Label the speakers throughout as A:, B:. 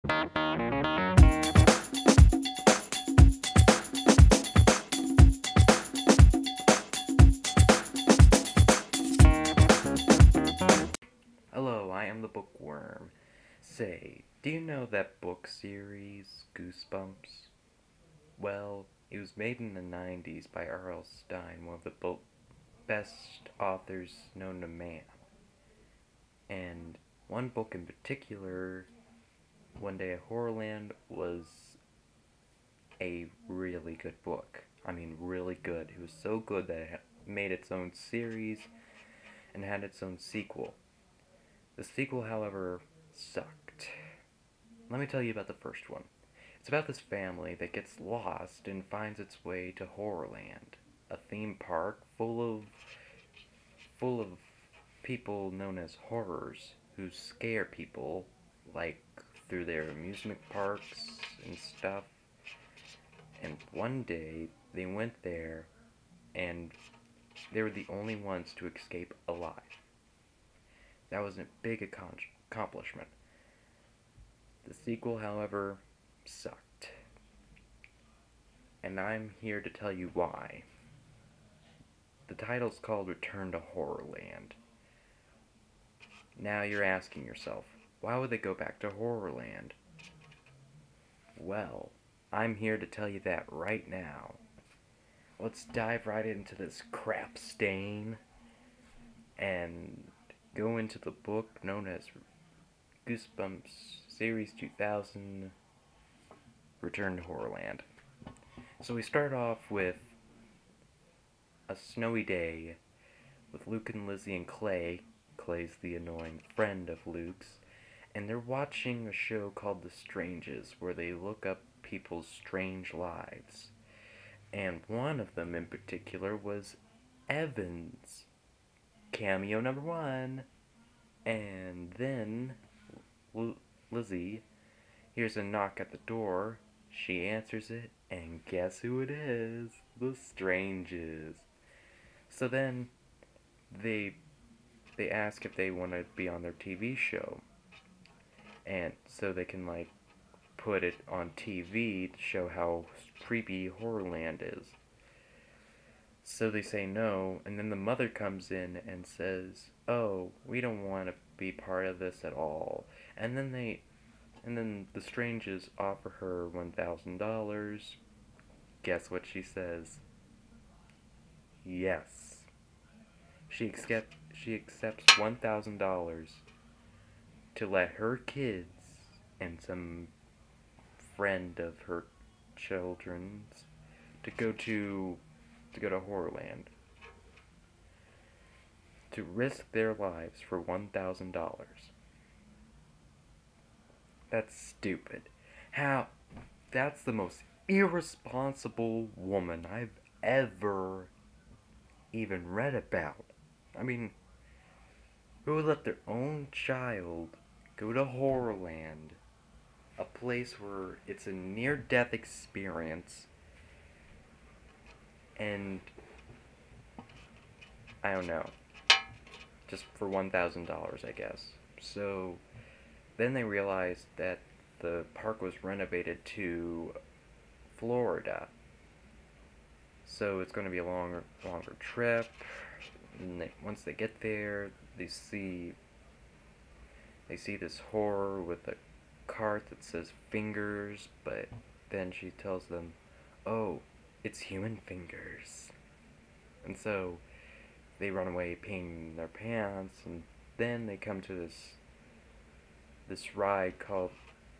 A: Hello, I am the bookworm. Say, do you know that book series, Goosebumps? Well, it was made in the 90s by R.L. Stine, one of the best authors known to man. And one book in particular, One Day at Horrorland, was a really good book. I mean, really good. It was so good that it made its own series and had its own sequel. The sequel, however, sucked. Let me tell you about the first one. It's about this family that gets lost and finds its way to Horrorland, a theme park full of people known as horrors who scare people, like through their amusement parks and stuff. And one day they went there and they were the only ones to escape alive. That was a big accomplishment. The sequel, however, sucked. And I'm here to tell you why. The title's called Return to Horrorland. Now you're asking yourself, why would they go back to Horrorland? Well, I'm here to tell you that right now. Let's dive right into this crap stain and go into the book known as Goosebumps Series 2000 Return to Horrorland. So we start off with a snowy day with Luke and Lizzie and Clay. Clay's the annoying friend of Luke's, and they're watching a show called The Stranges, where they look up people's strange lives. And one of them in particular was Evan's. Cameo number 1. And then Lizzie hears a knock at the door. She answers it, and guess who it is? The Stranges. So then they ask if they want to be on their TV show, and so they can like put it on TV to show how creepy Horrorland is. So they say no, and then the mother comes in and says, "Oh, we don't want to be part of this at all." And then the Stranges offer her $1,000. Guess what she says? Yes. She accepts $1,000 to let her kids and some friend of her children's to go to Horrorland, to risk their lives for $1,000. That's stupid. How? That's the most irresponsible woman I've ever even read about. I mean, who would let their own child go to Horrorland, a place where it's a near-death experience, and I don't know, just for $1,000, I guess. So then they realized that the park was renovated to Florida, so it's going to be a longer trip. And once they get there, they see this horror with a cart that says fingers, but then she tells them, "Oh, it's human fingers." And so they run away peeing their pants, and then they come to this ride called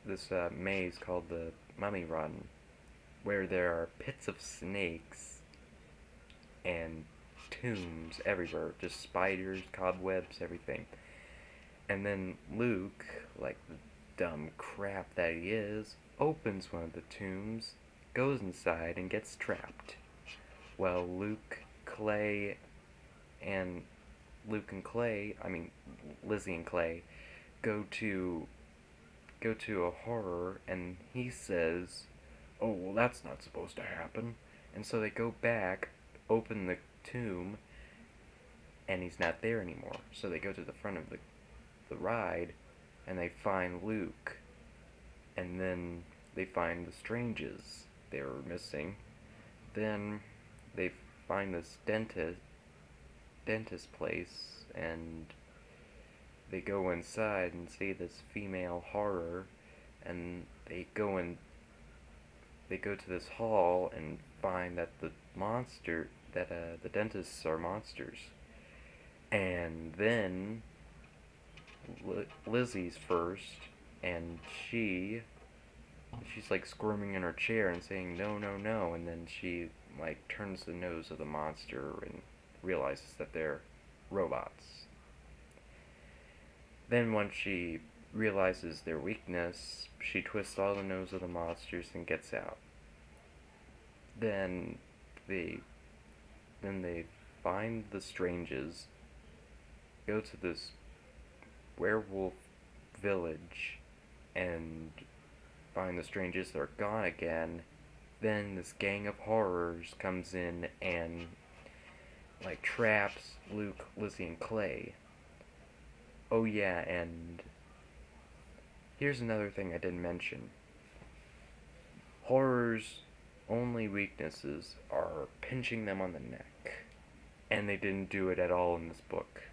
A: this maze called the Mummy Run, where there are pits of snakes and tombs everywhere, just spiders, cobwebs, everything. And then Luke, like the dumb crap that he is, opens one of the tombs, goes inside, and gets trapped. Well, Lizzie and Clay, go to a horror, and he says, "Oh, well, that's not supposed to happen." And so they go back, open the tomb, and he's not there anymore. So they go to the front of the ride, and they find Luke. and then they find the Stranges they were missing. Then they find this dentist place, and they go inside and see this female horror, and they go to this hall and find that the dentists are monsters. And then Lizzie's first, and she's like squirming in her chair and saying no, no, no, and then she like turns the nose of the monster and realizes that they're robots. Then once she realizes their weakness, she twists all the nose of the monsters and gets out. Then they then they find the Stranges, go to this werewolf village, and find the Stranges are gone again. Then this gang of horrors comes in and like traps Luke, Lizzie, and Clay. Oh yeah, and here's another thing I didn't mention. Horrors' only weaknesses are pinching them on the neck. And they didn't do it at all in this book.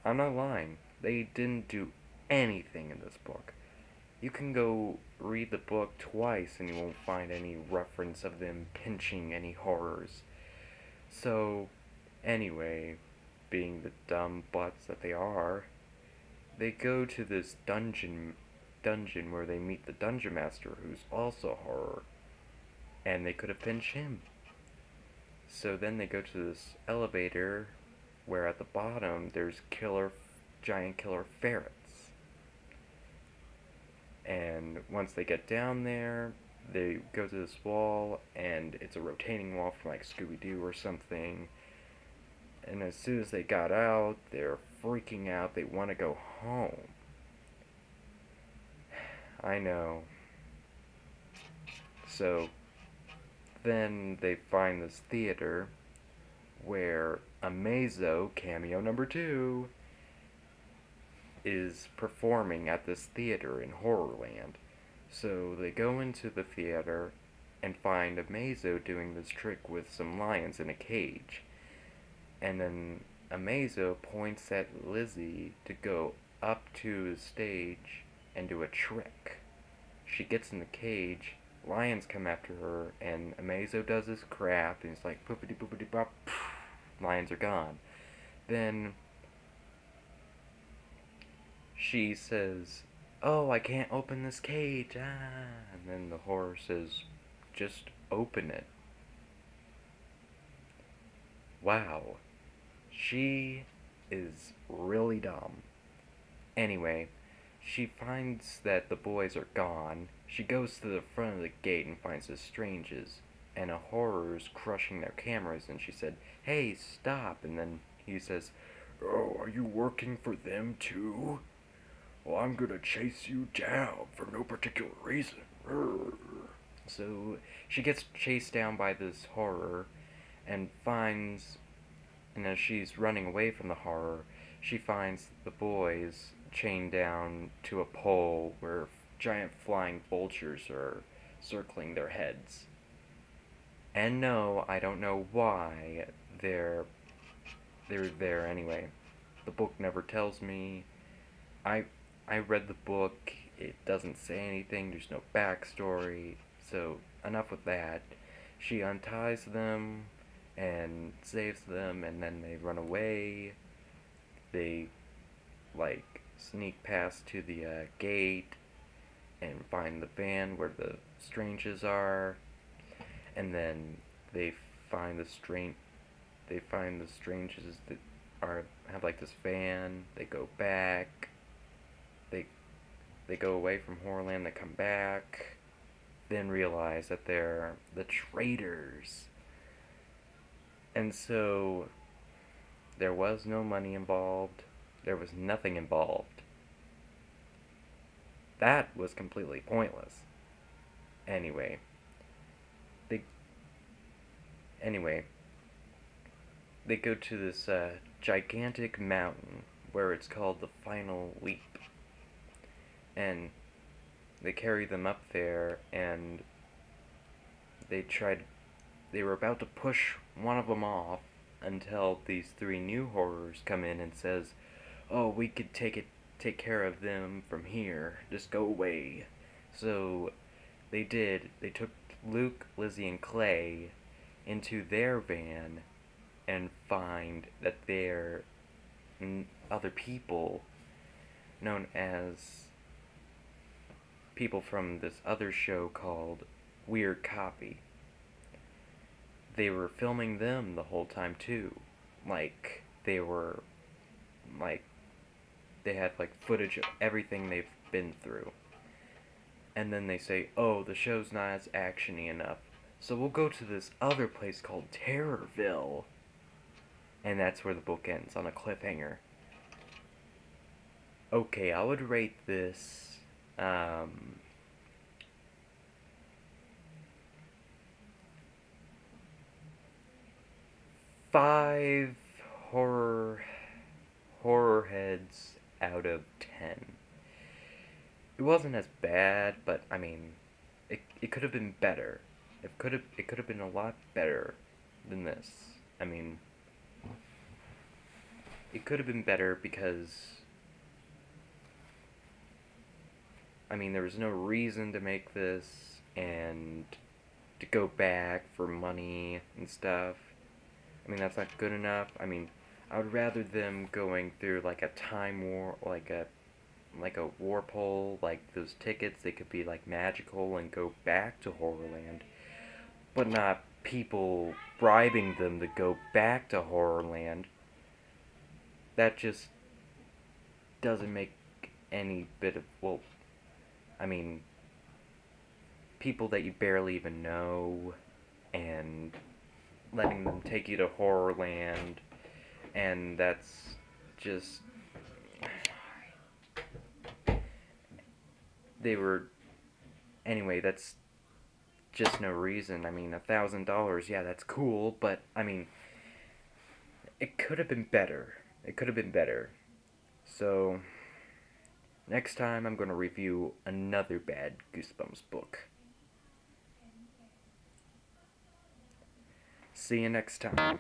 A: I'm not lying. They didn't do anything in this book. You can go read the book twice and you won't find any reference of them pinching any horrors. So, anyway, being the dumb butts that they are, they go to this dungeon where they meet the dungeon master, who's also a horror, and they could have pinched him. So then they go to this elevator where at the bottom there's giant killer ferrets. And once they get down there, they go to this wall, and it's a rotating wall from like Scooby-Doo or something. And as soon as they got out, they're freaking out. They want to go home. I know. So then they find this theater where Amazo, cameo number 2, is performing at this theater in Horrorland. So they go into the theater and find Amazo doing this trick with some lions in a cage. And then Amazo points at Lizzie to go up to the stage and do a trick. She gets in the cage, lions come after her, and Amazo does his crap, and he's like, poopity poopity pop, lions are gone. Then she says, oh, I can't open this cage, and then the horror says, just open it. Wow, she is really dumb. Anyway, she finds that the boys are gone. She goes to the front of the gate and finds the Stranges, and a horror's crushing their cameras, and she said, hey, stop, and then he says, oh, are you working for them too? Well, I'm gonna chase you down for no particular reason. So she gets chased down by this horror and as she's running away from the horror, she finds the boys chained down to a pole where giant flying vultures are circling their heads. And no, I don't know why they're there anyway. The book never tells me. I read the book. It doesn't say anything. There's no backstory. So enough with that. She unties them and saves them, and then they run away. They like sneak past to the gate and find the van where the Stranges are, and then they find the Stranges that have like this van. They go back. They go away from Horrorland. They come back, then realize that they're the traitors. And so there was no money involved. There was nothing involved. That was completely pointless. Anyway, they go to this gigantic mountain where it's called the Final Leap. And they carry them up there, and they tried. They were about to push one of them off until these three new horrors come in and says, "Oh, we could take care of them from here. Just go away." So they did. They took Luke, Lizzie, and Clay into their van and find that they're other people known as people from this other show called Weird Copy. They were filming them the whole time too. Like they were like they had like footage of everything they've been through. And then they say, "Oh, the show's not as actiony enough. So we'll go to this other place called Terrorville." And that's where the book ends, on a cliffhanger. Okay, I would rate this, 5 horror heads out of 10. It wasn't as bad, but I mean, it could have been better. It could have been a lot better than this. I mean, it could have been better because I mean, there was no reason to make this and to go back for money and stuff. I mean, that's not good enough. I mean, I would rather them going through like a time war, like a warp hole, like those tickets. They could be like magical and go back to Horrorland, but not people bribing them to go back to Horrorland. That just doesn't make any bit of, well, I mean, people that you barely even know, and letting them take you to Horrorland, and that's just, they were, anyway, that's just no reason. I mean, $1,000, yeah, that's cool, but, I mean, it could have been better. It could have been better. So, next time I'm going to review another bad Goosebumps book. See you next time.